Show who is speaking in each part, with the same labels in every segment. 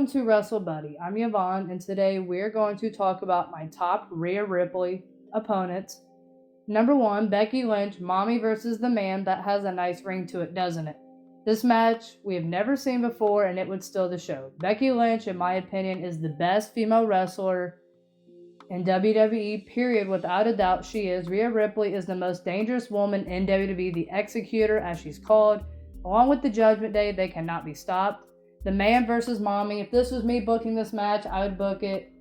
Speaker 1: to Wrestlebuddy. I'm Yvonne, and today we're going to talk about my top Rhea Ripley opponents. Number 1, Becky Lynch, Mommy versus the Man. That has a nice ring to it, doesn't it? This match we have never seen before, and it would steal the show. Becky Lynch, in my opinion, is the best female wrestler in WWE, period. Without a doubt, she is. Rhea Ripley is the most dangerous woman in WWE, the Executor, as she's called. Along with the Judgment Day, they cannot be stopped. The Man versus Mommy. If this was me booking this match, I would book it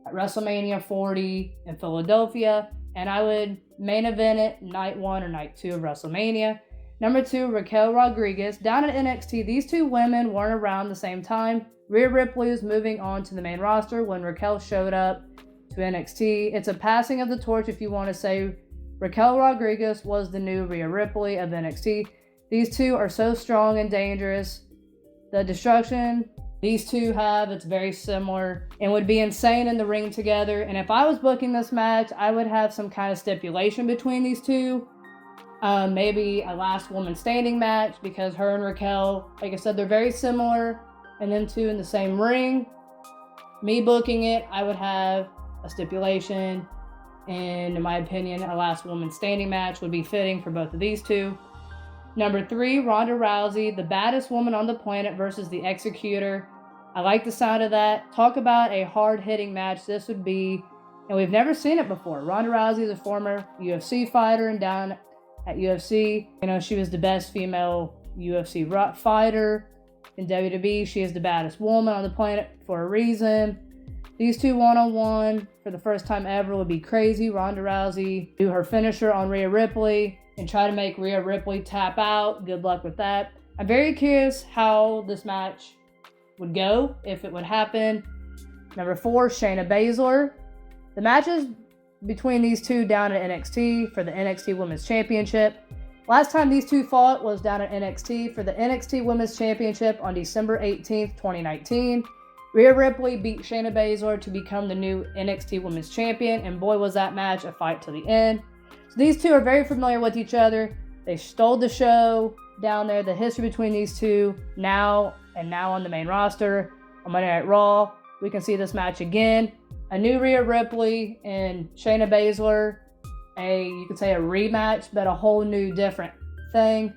Speaker 1: at WrestleMania 40 in Philadelphia, and I would main event it night 1 or night 2 of WrestleMania. Number 2, Raquel Rodriguez. Down at NXT, these two women weren't around the same time. Rhea Ripley was moving on to the main roster when Raquel showed up to NXT. It's a passing of the torch, if you want to say. Raquel Rodriguez was the new Rhea Ripley of NXT. These two are so strong and dangerous. The destruction these two have, it's very similar and would be insane in the ring together. And if I was booking this match, I would have some kind of stipulation between these two. Maybe a last woman standing match, because her and Raquel, like I said, they're very similar. And then two in the same ring. Me booking it, I would have a stipulation. And in my opinion, a last woman standing match would be fitting for both of these two. Number 3, Ronda Rousey, the baddest woman on the planet versus the Executor. I like the sound of that. Talk about a hard-hitting match this would be, and we've never seen it before. Ronda Rousey is a former UFC fighter, and down at UFC, she was the best female UFC fighter in WWE. She is the baddest woman on the planet for a reason. These two one-on-one for the first time ever would be crazy. Ronda Rousey do her finisher on Rhea Ripley and try to make Rhea Ripley tap out. Good luck with that. I'm very curious how this match would go, if it would happen. Number 4, Shayna Baszler. The matches between these two down at NXT for the NXT Women's Championship. Last time these two fought was down at NXT for the NXT Women's Championship on December 18th, 2019. Rhea Ripley beat Shayna Baszler to become the new NXT Women's Champion, and boy was that match a fight to the end. So these two are very familiar with each other. They stole the show down there. The history between these two now on the main roster on Monday Night Raw. We can see this match again. A new Rhea Ripley and Shayna Baszler. You could say a rematch, but a whole new different thing.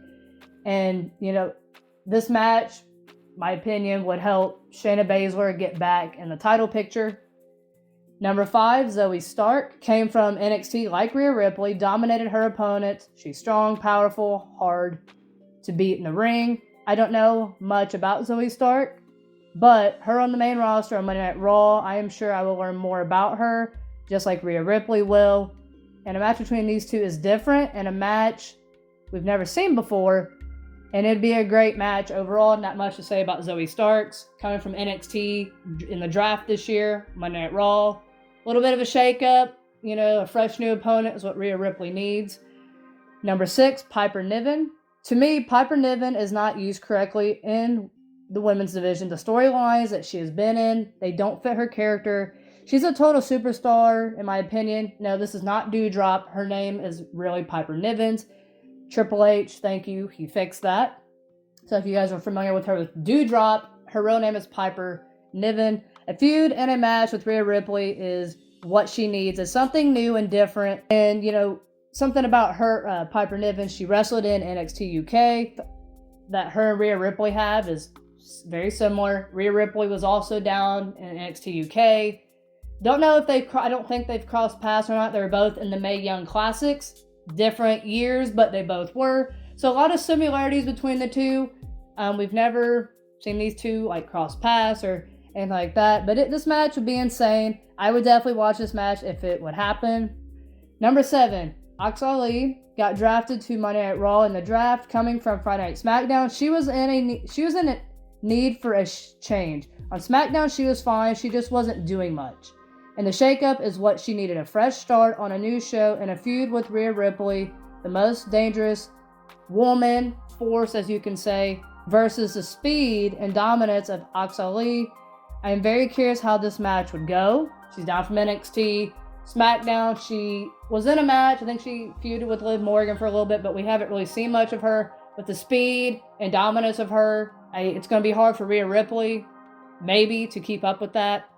Speaker 1: And, this match, my opinion, would help Shayna Baszler get back in the title picture. Number 5, Zoe Stark, came from NXT like Rhea Ripley, dominated her opponents. She's strong, powerful, hard to beat in the ring. I don't know much about Zoe Stark, but her on the main roster on Monday Night Raw, I am sure I will learn more about her, just like Rhea Ripley will. And a match between these two is different, and a match we've never seen before. And it'd be a great match overall. Not much to say about Zoe Starks. Coming from NXT in the draft this year, Monday Night Raw. A little bit of a shakeup. A fresh new opponent is what Rhea Ripley needs. Number 6, Piper Niven. To me, Piper Niven is not used correctly in the women's division. The storylines that she has been in, they don't fit her character. She's a total superstar, in my opinion. No, this is not Dewdrop. Her name is really Piper Nivens. Triple H, thank you, he fixed that. So if you guys are familiar with her with Dewdrop, her real name is Piper Niven. A feud and a match with Rhea Ripley is what she needs. It's something new and different. And, something about her, Piper Niven, she wrestled in NXT UK. That her and Rhea Ripley have is very similar. Rhea Ripley was also down in NXT UK. Don't know if I don't think they've crossed paths or not. They were both in the Mae Young Classics. Different years, but they both were. So a lot of similarities between the two. We've never seen these two cross paths or anything like that. But this match would be insane. I would definitely watch this match if it would happen. Number 7, Alexa Ali got drafted to Monday Night Raw in the draft, coming from Friday Night SmackDown. She was in a need for a change. On SmackDown, she was fine. She just wasn't doing much. And the shakeup is what she needed, a fresh start on a new show and a feud with Rhea Ripley, the most dangerous woman, force as you can say, versus the speed and dominance of Alexa Ali. I am very curious how this match would go. She's down from NXT. SmackDown, she was in a match. I think she feuded with Liv Morgan for a little bit, but we haven't really seen much of her. With the speed and dominance of her, it's going to be hard for Rhea Ripley maybe to keep up with that.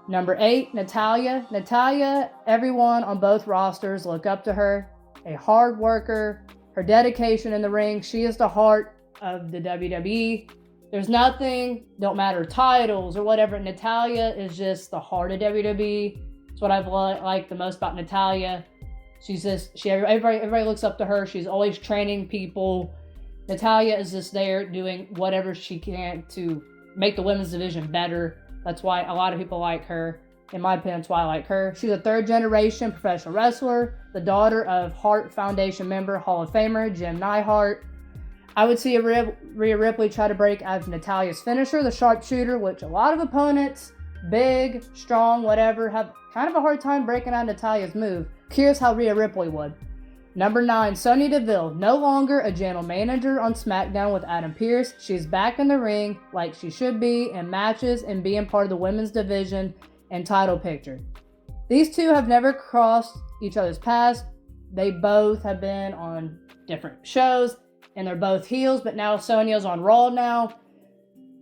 Speaker 1: Number 8, Natalya. Natalya, everyone on both rosters look up to her. A hard worker, her dedication in the ring. She is the heart of the WWE. There's nothing, don't matter titles or whatever. Natalya is just the heart of WWE. That's what I've liked the most about Natalya. Everybody looks up to her. She's always training people. Natalya is just there doing whatever she can to make the women's division better. That's why a lot of people like her. In my opinion, that's why I like her. She's a third-generation professional wrestler, the daughter of Hart Foundation member, Hall of Famer Jim Neidhart. I would see Rhea Ripley try to break out of Natalya's finisher, the sharpshooter, which a lot of opponents, big, strong, whatever, have kind of a hard time breaking out Natalya's move. Curious how Rhea Ripley would. Number 9, Sonya Deville, no longer a general manager on SmackDown with Adam Pearce. She's back in the ring like she should be in matches and being part of the women's division and title picture. These two have never crossed each other's paths. They both have been on different shows and they're both heels, but now Sonya's on Raw now.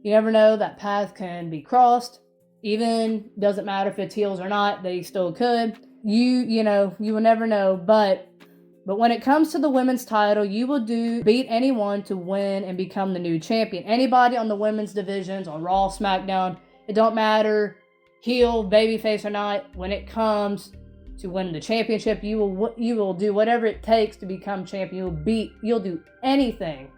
Speaker 1: You never know, that path can be crossed. Even doesn't matter if it's heels or not, they still could. You will never know, but when it comes to the women's title, you will beat anyone to win and become the new champion. Anybody on the women's divisions on Raw, SmackDown, it don't matter, heel, babyface or not. When it comes to winning the championship, you will do whatever it takes to become champion. You'll do anything.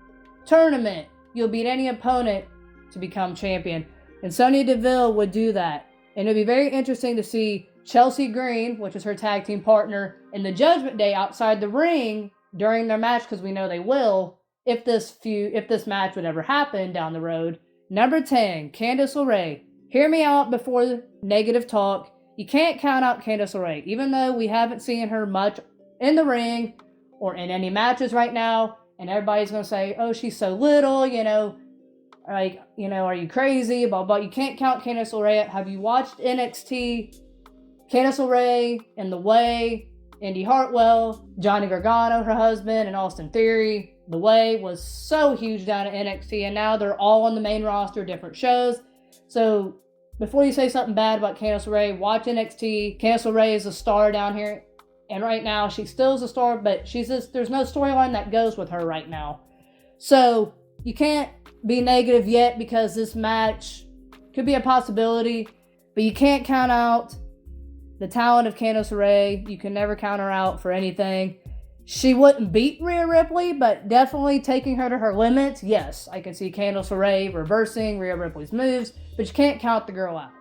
Speaker 1: Tournament, you'll beat any opponent to become champion. And Sonya Deville would do that. And it'd be very interesting to see Chelsea Green, which is her tag team partner, in the Judgment Day outside the ring during their match, because we know they will, if this match would ever happen down the road. Number 10, Candace Ray. Hear me out before the negative talk. You can't count out Candace Ray, even though we haven't seen her much in the ring or in any matches right now, and everybody's going to say, oh, she's so little, are you crazy, blah, blah. You can't count Candace Ray out. Have you watched NXT? Candace Ray and The Way, Indy Hartwell, Johnny Gargano, her husband, and Austin Theory. The Way was so huge down at NXT, and now they're all on the main roster, different shows. So before you say something bad about Candace Ray, watch NXT. Candace Ray is a star down here, and right now she still is a star, but there's no storyline that goes with her right now. So you can't be negative yet because this match could be a possibility, but you can't count out the talent of Candace Ray. You can never count her out for anything. She wouldn't beat Rhea Ripley, but definitely taking her to her limits. Yes, I can see Candace Ray reversing Rhea Ripley's moves, but you can't count the girl out.